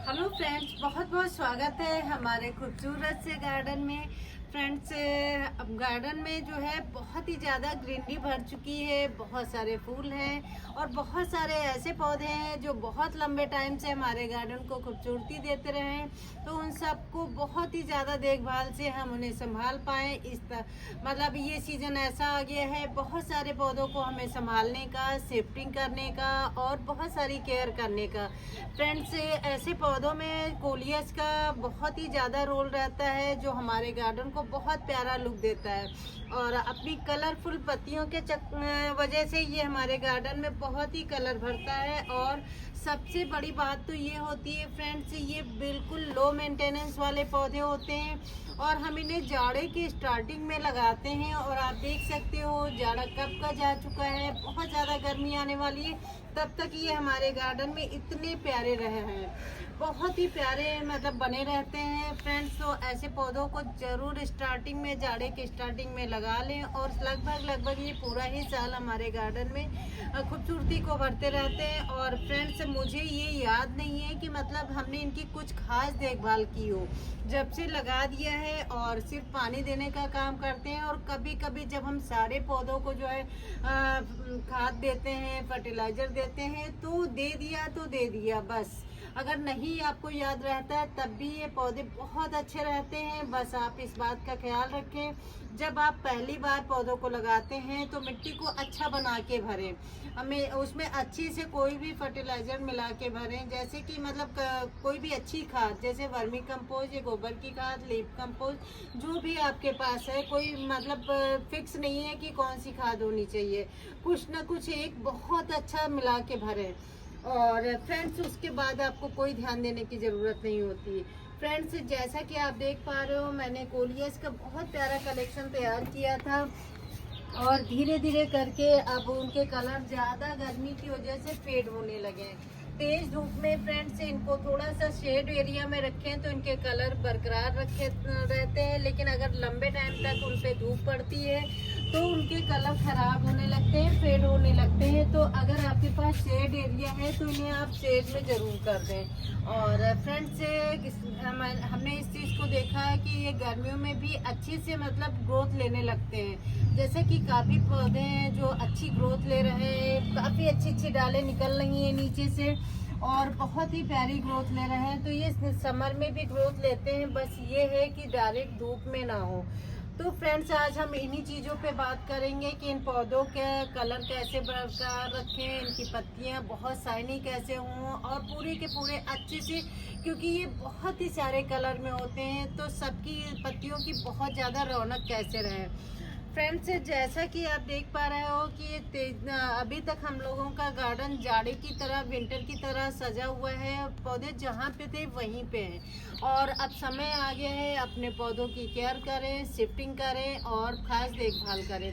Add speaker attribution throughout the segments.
Speaker 1: Hello friends, बहुत बहुत स्वागत है हमारे खूबसूरत से गार्डन में। फ्रेंड्स, अब गार्डन में जो है बहुत ही ज़्यादा ग्रीनरी भर चुकी है। बहुत सारे फूल हैं और बहुत सारे ऐसे पौधे हैं जो बहुत लंबे टाइम से हमारे गार्डन को खूबसूरती देते रहे हैं। तो उन सबको बहुत ही ज़्यादा देखभाल से हम उन्हें संभाल पाएँ। मतलब ये सीज़न ऐसा आ गया है, बहुत सारे पौधों को हमें संभालने का, शिफ्टिंग करने का और बहुत सारी केयर करने का। फ्रेंड्स, ऐसे पौधों में कोलियस का बहुत ही ज़्यादा रोल रहता है जो हमारे गार्डन को बहुत प्यारा लुक देता है। और अपनी कलरफुल पत्तियों के वजह से ये हमारे गार्डन में बहुत ही कलर भरता है। और सबसे बड़ी बात तो ये होती है फ्रेंड्स, ये बिल्कुल लो मेंटेनेंस वाले पौधे होते हैं और हम इन्हें जाड़े की स्टार्टिंग में लगाते हैं। और आप देख सकते हो जाड़ा कब का जा चुका है, बहुत ज़्यादा गर्मी आने वाली है, तब तक ये हमारे गार्डन में इतने प्यारे रहे हैं, बहुत ही प्यारे मतलब बने रहते हैं फ्रेंड्स। तो ऐसे पौधों को ज़रूर स्टार्टिंग में, जाड़े के स्टार्टिंग में लगा लें और लगभग ये पूरा ही साल हमारे गार्डन में खूबसूरती को भरते रहते हैं। और फ्रेंड्स, मुझे ये याद नहीं है कि मतलब हमने इनकी कुछ खास देखभाल की हो। जब से लगा दिया है और सिर्फ पानी देने का काम करते हैं। और कभी कभी जब हम सारे पौधों को जो है खाद देते हैं, फर्टिलाइज़र देते हैं, तो दे दिया बस। अगर नहीं आपको याद रहता है तब भी ये पौधे बहुत अच्छे रहते हैं। बस आप इस बात का ख्याल रखें, जब आप पहली बार पौधों को लगाते हैं तो मिट्टी को अच्छा बना के भरें। हमें उसमें अच्छी से कोई भी फर्टिलाइज़र मिला के भरें, जैसे कि मतलब कोई भी अच्छी खाद, जैसे वर्मी कंपोस्ट या गोबर की खाद, लीफ कंपोस्ट, जो भी आपके पास है। कोई मतलब फिक्स नहीं है कि कौन सी खाद होनी चाहिए, कुछ ना कुछ एक बहुत अच्छा मिला के भरें। और फ्रेंड्स, उसके बाद आपको कोई ध्यान देने की ज़रूरत नहीं होती। फ्रेंड्स, जैसा कि आप देख पा रहे हो, मैंने कोलियस का बहुत प्यारा कलेक्शन तैयार किया था और धीरे धीरे करके अब उनके कलर ज़्यादा गर्मी की वजह से फेड होने लगे हैं। तेज धूप में फ्रेंड्स इनको थोड़ा सा शेड एरिया में रखें तो इनके कलर बरकरार रखे रहते हैं, लेकिन अगर लंबे टाइम तक उन पर धूप पड़ती है तो उनके कलर खराब होने लगते हैं, फेड होने लगते हैं। तो अगर आपके पास शेड एरिया है तो इन्हें आप शेड में ज़रूर कर दें। और फ्रेंड्स, हमने इस चीज़ को देखा है कि ये गर्मियों में भी अच्छी से मतलब ग्रोथ लेने लगते हैं। जैसे कि काफ़ी पौधे हैं जो अच्छी ग्रोथ ले रहे हैं, काफ़ी अच्छी डालें निकल रही हैं नीचे से और बहुत ही प्यारी ग्रोथ ले रहे हैं। तो ये समर में भी ग्रोथ लेते हैं, बस ये है कि डायरेक्ट धूप में ना हो। तो फ्रेंड्स, आज हम इन्हीं चीज़ों पे बात करेंगे कि इन पौधों के कलर कैसे बरकरार रखें, इनकी पत्तियां बहुत शाइनी कैसे हों और पूरे के पूरे अच्छे से, क्योंकि ये बहुत ही सारे कलर में होते हैं, तो सबकी पत्तियों की बहुत ज़्यादा रौनक कैसे रहे। फ्रेंड्स, जैसा कि आप देख पा रहे हो कि ये अभी तक हम लोगों का गार्डन जाड़े की तरह, विंटर की तरह सजा हुआ है। पौधे जहाँ पे थे वहीं पे हैं और अब समय आ गया है अपने पौधों की केयर करें, शिफ्टिंग करें और ख़ास देखभाल करें।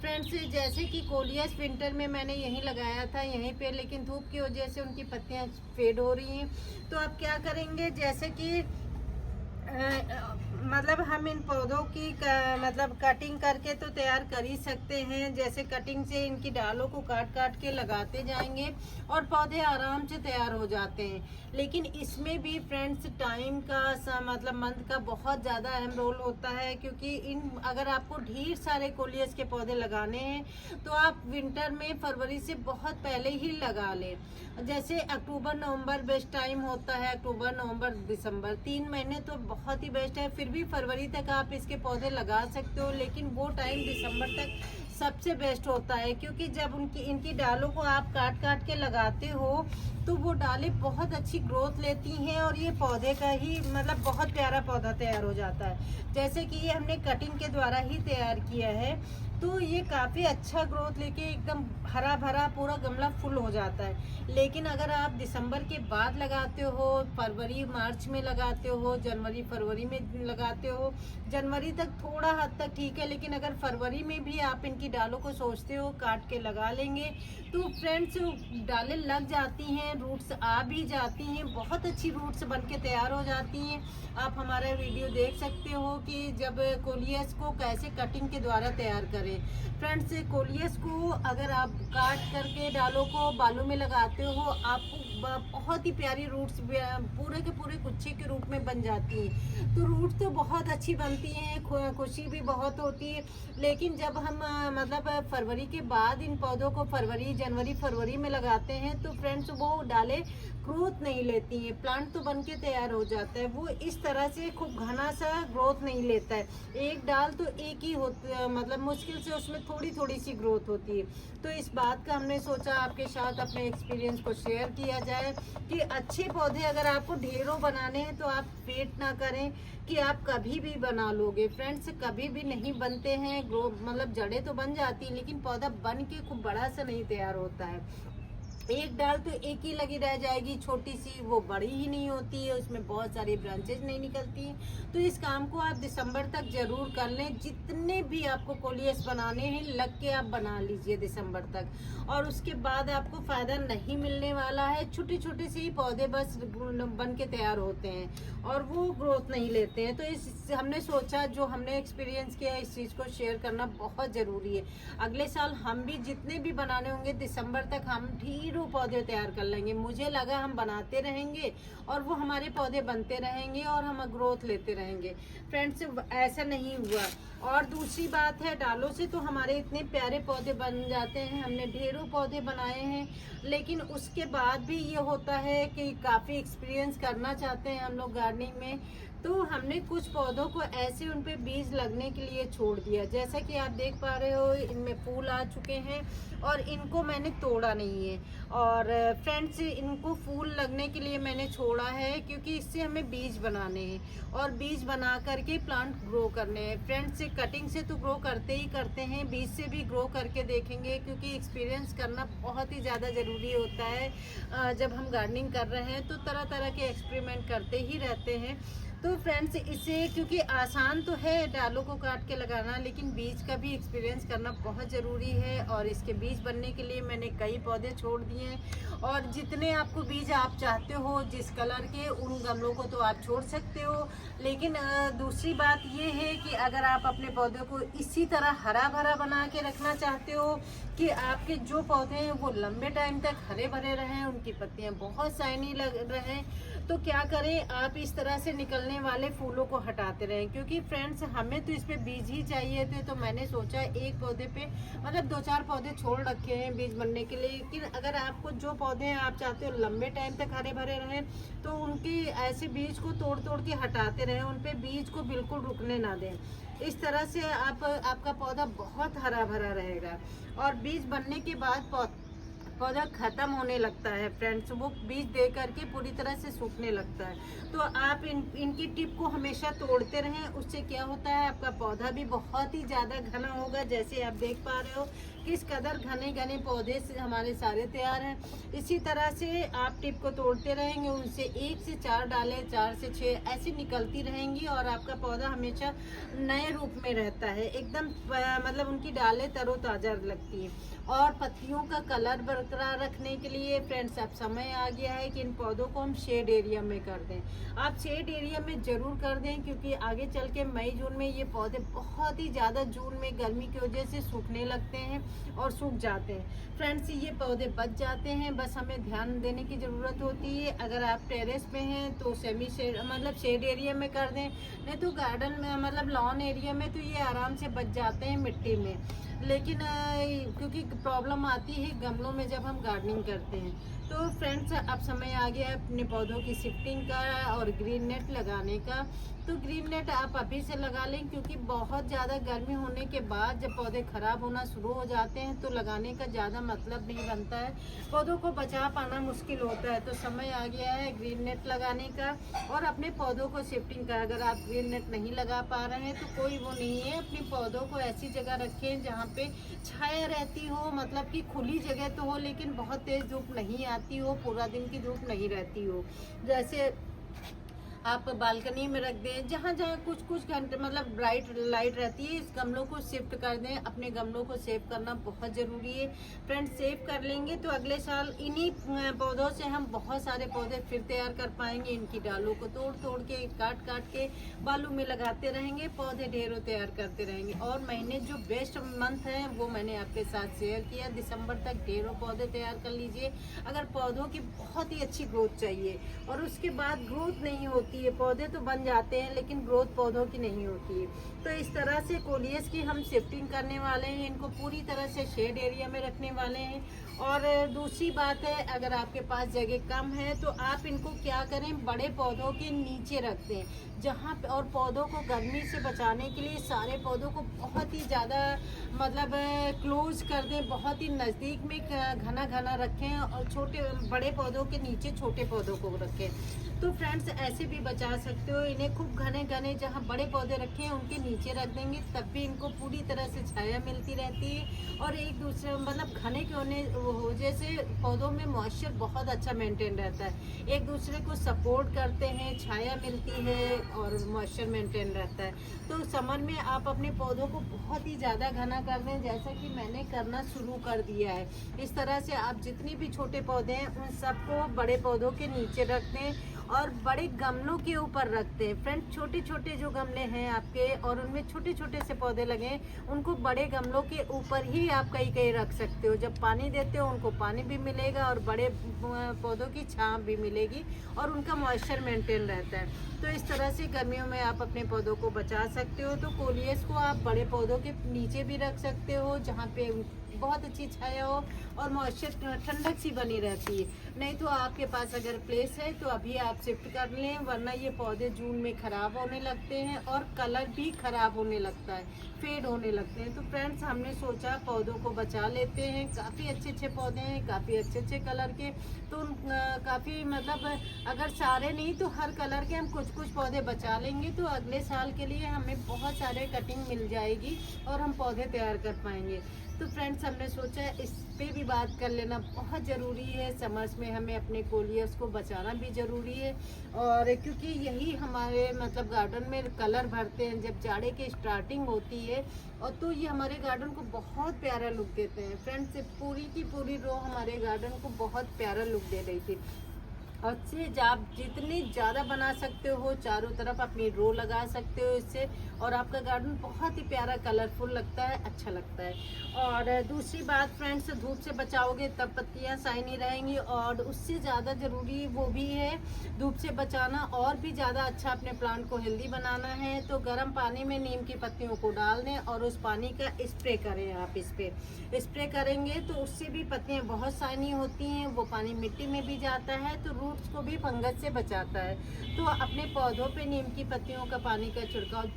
Speaker 1: फ्रेंड्स, जैसे कि कोलियस विंटर में मैंने यहीं लगाया था, यहीं पे, लेकिन धूप की वजह से उनकी पत्तियाँ फेड हो रही हैं। तो अब क्या करेंगे, जैसे कि मतलब हम इन पौधों की मतलब कटिंग करके तो तैयार कर ही सकते हैं। जैसे कटिंग से इनकी डालों को काट के लगाते जाएंगे और पौधे आराम से तैयार हो जाते हैं। लेकिन इसमें भी फ्रेंड्स टाइम का मतलब मंथ का बहुत ज़्यादा अहम रोल होता है, क्योंकि अगर आपको ढेर सारे कोलियस के पौधे लगाने हैं तो आप विंटर में फरवरी से बहुत पहले ही लगा लें। जैसे अक्टूबर नवंबर बेस्ट टाइम होता है, अक्टूबर नवंबर दिसंबर 3 महीने तो बहुत ही बेस्ट है। फिर भी फरवरी तक आप इसके पौधे लगा सकते हो, लेकिन वो टाइम दिसंबर तक सबसे बेस्ट होता है, क्योंकि जब इनकी डालों को आप काट के लगाते हो तो वो डालें बहुत अच्छी ग्रोथ लेती हैं और ये पौधे का ही मतलब बहुत प्यारा पौधा तैयार हो जाता है। जैसे कि ये हमने कटिंग के द्वारा ही तैयार किया है, तो ये काफ़ी अच्छा ग्रोथ लेके एकदम हरा भरा पूरा गमला फुल हो जाता है। लेकिन अगर आप दिसंबर के बाद लगाते हो, फरवरी मार्च में लगाते हो, जनवरी फरवरी में लगाते हो, जनवरी तक थोड़ा हद तक ठीक है, लेकिन अगर फरवरी में भी आप इनकी डालों को सोचते हो काट के लगा लेंगे तो फ्रेंड्स डालें लग जाती हैं, रूट्स आ भी जाती हैं, बहुत अच्छी रूट्स बन के तैयार हो जाती हैं। आप हमारा वीडियो देख सकते हो कि जब कोलियस को कैसे कटिंग के द्वारा तैयार करें। फ्रेंड्स, कोलियस को अगर आप काट करके डालों को बालू में लगाते हो, आपको बहुत ही प्यारी रूट्स पूरे के पूरे गुच्छे के रूप में बन जाती हैं। तो रूट तो बहुत अच्छी बनती हैं, खुशी भी बहुत होती है। लेकिन जब हम मतलब फरवरी के बाद इन पौधों को जनवरी फरवरी में लगाते हैं तो फ्रेंड्स वो डाले ग्रोथ नहीं लेती हैं। प्लांट तो बन के तैयार हो जाता है, वो इस तरह से खूब घना सा ग्रोथ नहीं लेता है। एक डाल तो एक ही होता, मतलब मुश्किल से उसमें थोड़ी थोड़ी सी ग्रोथ होती है। तो इस बात का हमने सोचा आपके साथ अपने एक्सपीरियंस को शेयर किया जाए कि अच्छे पौधे अगर आपको ढेरों बनाने हैं तो आप वेट ना करें कि आप कभी भी बना लोगे। फ्रेंड्स कभी भी नहीं बनते हैं, ग्रो मतलब जड़ें तो बन जाती हैं लेकिन पौधा बन के खूब बड़ा सा नहीं तैयार होता है। एक डाल तो एक ही लगी रह जाएगी छोटी सी, वो बड़ी ही नहीं होती है, उसमें बहुत सारी ब्रांचेज नहीं निकलती हैं। तो इस काम को आप दिसंबर तक जरूर कर लें। जितने भी आपको कोलियस बनाने हैं लग के आप बना लीजिए दिसंबर तक, और उसके बाद आपको फायदा नहीं मिलने वाला है। छोटे छोटे से ही पौधे बस बन के तैयार होते हैं और वो ग्रोथ नहीं लेते हैं। तो इस हमने सोचा, जो हमने एक्सपीरियंस किया, इस चीज़ को शेयर करना बहुत ज़रूरी है। अगले साल हम भी जितने भी बनाने होंगे दिसंबर तक हम ढेरों पौधे तैयार कर लेंगे। मुझे लगा हम बनाते रहेंगे और वो हमारे पौधे बनते रहेंगे और हम ग्रोथ लेते रहेंगे। फ्रेंड्स ऐसा नहीं हुआ। और दूसरी बात है, डालों से तो हमारे इतने प्यारे पौधे बन जाते हैं, हमने ढेरों पौधे बनाए हैं। लेकिन उसके बाद भी ये होता है कि काफ़ी एक्सपीरियंस करना चाहते हैं हम लोग गार्डनिंग में, तो हमने कुछ पौधों को ऐसे उन पे बीज लगने के लिए छोड़ दिया। जैसा कि आप देख पा रहे हो इनमें फूल आ चुके हैं और इनको मैंने तोड़ा नहीं है। और फ्रेंड्स इनको फूल लगने के लिए मैंने छोड़ा है क्योंकि इससे हमें बीज बनाने हैं और बीज बना करके प्लांट ग्रो करने हैं। फ्रेंड्स कटिंग से तो ग्रो करते ही करते हैं, बीज से भी ग्रो करके देखेंगे क्योंकि एक्सपीरियंस करना बहुत ही ज़्यादा ज़रूरी होता है। जब हम गार्डनिंग कर रहे हैं तो तरह तरह के एक्सपेरिमेंट करते ही रहते हैं। तो फ्रेंड्स इसे, क्योंकि आसान तो है डालों को काट के लगाना, लेकिन बीज का भी एक्सपीरियंस करना बहुत ज़रूरी है। और इसके बीज बनने के लिए मैंने कई पौधे छोड़ दिए हैं और जितने आपको बीज आप चाहते हो जिस कलर के, उन गमलों को तो आप छोड़ सकते हो। लेकिन दूसरी बात ये है कि अगर आप अपने पौधे को इसी तरह हरा भरा बना के रखना चाहते हो कि आपके जो पौधे हैं वो लंबे टाइम तक हरे भरे रहें, उनकी पत्तियां बहुत शाइनी लग रहें, तो क्या करें, आप इस तरह से निकलने वाले फूलों को हटाते रहें। क्योंकि फ्रेंड्स हमें तो इस पे बीज ही चाहिए थे, तो मैंने सोचा एक पौधे पे मतलब 2-4 पौधे छोड़ रखे हैं बीज बनने के लिए। लेकिन अगर आपको जो पौधे आप चाहते हो लंबे टाइम तक हरे भरे रहें तो उनकी ऐसे बीज को तोड़ तोड़ के हटाते रहें, उन पे बीज को बिल्कुल रुकने ना दें। इस तरह से आपका पौधा बहुत हरा भरा रहेगा। और बीज बनने के बाद पौधा खत्म होने लगता है फ्रेंड्स, वो बीज दे करके पूरी तरह से सूखने लगता है। तो आप इनकी टिप को हमेशा तोड़ते रहें, उससे क्या होता है आपका पौधा भी बहुत ही ज़्यादा घना होगा। जैसे आप देख पा रहे हो किस कदर घने घने पौधे से हमारे सारे तैयार हैं। इसी तरह से आप टिप को तोड़ते रहेंगे, उनसे 1 से 4 डालें, 4 से 6 ऐसी निकलती रहेंगी और आपका पौधा हमेशा नए रूप में रहता है, एकदम मतलब उनकी डालें तरोताज़ा लगती है। और पत्तियों का कलर बरकरार रखने के लिए फ्रेंड्स अब समय आ गया है कि इन पौधों को हम शेड एरिया में कर दें। आप शेड एरिया में ज़रूर कर दें क्योंकि आगे चल के मई जून में ये पौधे बहुत ही ज़्यादा जून में गर्मी की वजह से सूखने लगते हैं और सूख जाते हैं। फ्रेंड्स ये पौधे बच जाते हैं, बस हमें ध्यान देने की ज़रूरत होती है। अगर आप टेरेस पे हैं तो सेमी शेड मतलब शेड एरिया में कर दें, नहीं तो गार्डन में मतलब लॉन एरिया में तो ये आराम से बच जाते हैं मिट्टी में। लेकिन क्योंकि प्रॉब्लम आती है गमलों में जब हम गार्डनिंग करते हैं। तो फ्रेंड्स अब समय आ गया है अपने पौधों की शिफ्टिंग का और ग्रीन नेट लगाने का। तो ग्रीन नेट आप अभी से लगा लें क्योंकि बहुत ज़्यादा गर्मी होने के बाद जब पौधे ख़राब होना शुरू हो जाते हैं तो लगाने का ज़्यादा मतलब नहीं बनता है, पौधों को बचा पाना मुश्किल होता है। तो समय आ गया है ग्रीन नेट लगाने का और अपने पौधों को शिफ्टिंग का। अगर आप ग्रीन नेट नहीं लगा पा रहे हैं तो कोई वो नहीं है, अपने पौधों को ऐसी जगह रखें जहाँ पे छाया रहती हो, मतलब कि खुली जगह तो हो लेकिन बहुत तेज़ धूप नहीं आती हो, पूरा दिन की धूप नहीं रहती हो। जैसे आप बालकनी में रख दें, जहाँ जहाँ कुछ कुछ घंटे मतलब ब्राइट लाइट रहती है, इस गमलों को शिफ्ट कर दें। अपने गमलों को सेव करना बहुत ज़रूरी है फ्रेंड्स। सेव कर लेंगे तो अगले साल इन्हीं पौधों से हम बहुत सारे पौधे फिर तैयार कर पाएंगे। इनकी डालों को तोड़ तोड़ के, काट काट के बालू में लगाते रहेंगे, पौधे ढेरों तैयार करते रहेंगे। और महीने जो बेस्ट मंथ है वो मैंने आपके साथ शेयर किया। दिसंबर तक ढेरों पौधे तैयार कर लीजिए। अगर पौधों की बहुत ही अच्छी ग्रोथ चाहिए और उसके बाद ग्रोथ नहीं होती है, पौधे तो बन जाते हैं लेकिन ग्रोथ पौधों की नहीं होती है, तो इस तरह से कोलियस की हम शिफ्टिंग करने वाले हैं। इनको पूरी तरह से शेड एरिया में रखने वाले हैं। और दूसरी बात है, अगर आपके पास जगह कम है तो आप इनको क्या करें, बड़े पौधों के नीचे रख दें जहाँ पे, और पौधों को गर्मी से बचाने के लिए सारे पौधों को बहुत ही ज़्यादा मतलब क्लोज कर दें, बहुत ही नज़दीक में घना घना रखें और बड़े पौधों के नीचे छोटे पौधों को रखें। तो फ्रेंड्स ऐसे भी बचा सकते हो। इन्हें खूब घने घने जहाँ बड़े पौधे रखे हैं उनके नीचे रख देंगे, तब भी इनको पूरी तरह से छाया मिलती रहती है। और एक दूसरे मतलब घने के होने वजह से पौधों में मॉइस्चर बहुत अच्छा मेंटेन रहता है, एक दूसरे को सपोर्ट करते हैं, छाया मिलती है और मॉइस्चर मेंटेन रहता है। तो समर में आप अपने पौधों को बहुत ही ज़्यादा घना कर दें, जैसा कि मैंने करना शुरू कर दिया है। इस तरह से आप जितने भी छोटे पौधे हैं उन सबको बड़े पौधों के नीचे रख दें और बड़े गमलों के ऊपर रखते हैं। फ्रेंड्स छोटे छोटे जो गमले हैं आपके और उनमें छोटे छोटे से पौधे लगे, उनको बड़े गमलों के ऊपर ही आप कहीं कहीं रख सकते हो। जब पानी देते हो उनको पानी भी मिलेगा और बड़े पौधों की छांव भी मिलेगी और उनका मॉइस्चर मेंटेन रहता है। तो इस तरह से गर्मियों में आप अपने पौधों को बचा सकते हो। तो कोलियस को आप बड़े पौधों के नीचे भी रख सकते हो जहाँ पे बहुत अच्छी छाया हो और मॉइस्चर ठंडक सी बनी रहती है। नहीं तो आपके पास अगर प्लेस है तो अभी आप शिफ्ट कर लें, वरना ये पौधे जून में ख़राब होने लगते हैं और कलर भी ख़राब होने लगता है, फेड होने लगते हैं। तो फ्रेंड्स हमने सोचा पौधों को बचा लेते हैं। काफ़ी अच्छे अच्छे पौधे हैं, काफ़ी अच्छे अच्छे कलर के। तो काफ़ी मतलब अगर सारे नहीं तो हर कलर के हम कुछ कुछ पौधे बचा लेंगे तो अगले साल के लिए हमें बहुत सारे कटिंग मिल जाएगी और हम पौधे तैयार कर पाएंगे। तो फ्रेंड्स हमने सोचा इस पे भी बात कर लेना बहुत ज़रूरी है। समर्स में हमें अपने कोलियस को बचाना भी ज़रूरी है, और क्योंकि यही हमारे मतलब गार्डन में कलर भरते हैं जब जाड़े की स्टार्टिंग होती है, और तो ये हमारे गार्डन को बहुत प्यारा लुक देते हैं। फ्रेंड्स पूरी की पूरी रो हमारे गार्डन को बहुत प्यारा लुक दे रही थी। और से आप जितनी ज़्यादा बना सकते हो, चारों तरफ अपनी रो लगा सकते हो इससे, और आपका गार्डन बहुत ही प्यारा कलरफुल लगता है, अच्छा लगता है। और दूसरी बात फ्रेंड्स, धूप से बचाओगे तब पत्तियां शाइनी रहेंगी, और उससे ज़्यादा ज़रूरी वो भी है धूप से बचाना। और भी ज़्यादा अच्छा अपने प्लांट को हेल्दी बनाना है तो गर्म पानी में नीम की पत्तियों को डाल दें और उस पानी का स्प्रे करें। आप इस पर स्प्रे करेंगे तो उससे भी पत्तियाँ बहुत शाइनी होती हैं। वो पानी मिट्टी में भी जाता है तो रूट्स को भी फंगस से बचाता है। तो अपने पौधों पे नीम की पत्तियों का पानी का छिड़काव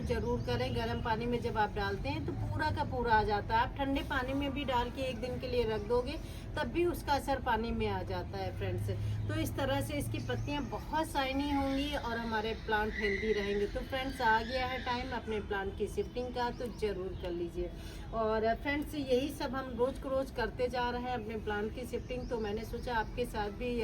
Speaker 1: जरूर करें। गर्म पानी में जब आप डालते हैं तो पूरा का पूरा आ जाता है। आप ठंडे पानी में भी डाल के एक दिन के लिए रख दोगे तब भी उसका असर पानी में आ जाता है फ्रेंड्स। तो इस तरह से इसकी पत्तियां बहुत शाइनी होंगी और हमारे प्लांट हेल्दी रहेंगे। तो फ्रेंड्स आ गया है टाइम अपने प्लांट की शिफ्टिंग का, तो ज़रूर कर लीजिए। और फ्रेंड्स यही सब हम रोज़ करते जा रहे हैं अपने प्लांट की शिफ्टिंग, तो मैंने सोचा आपके साथ भी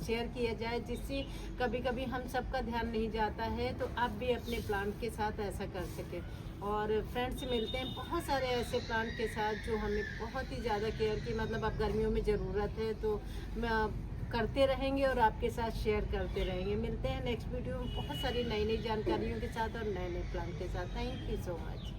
Speaker 1: शेयर किया जाए, जिससे कभी कभी हम सबका ध्यान नहीं जाता है तो आप भी अपने प्लांट के साथ ऐसा कर सकें। और फ्रेंड्स मिलते हैं बहुत सारे ऐसे प्लांट के साथ जो हमें बहुत ही ज़्यादा केयर की मतलब अब गर्मियों में ज़रूरत है, तो मैं करते रहेंगे और आपके साथ शेयर करते रहेंगे। मिलते हैं नेक्स्ट वीडियो में बहुत सारी नई जानकारियों के साथ और नए प्लांट के साथ। Thank you so much.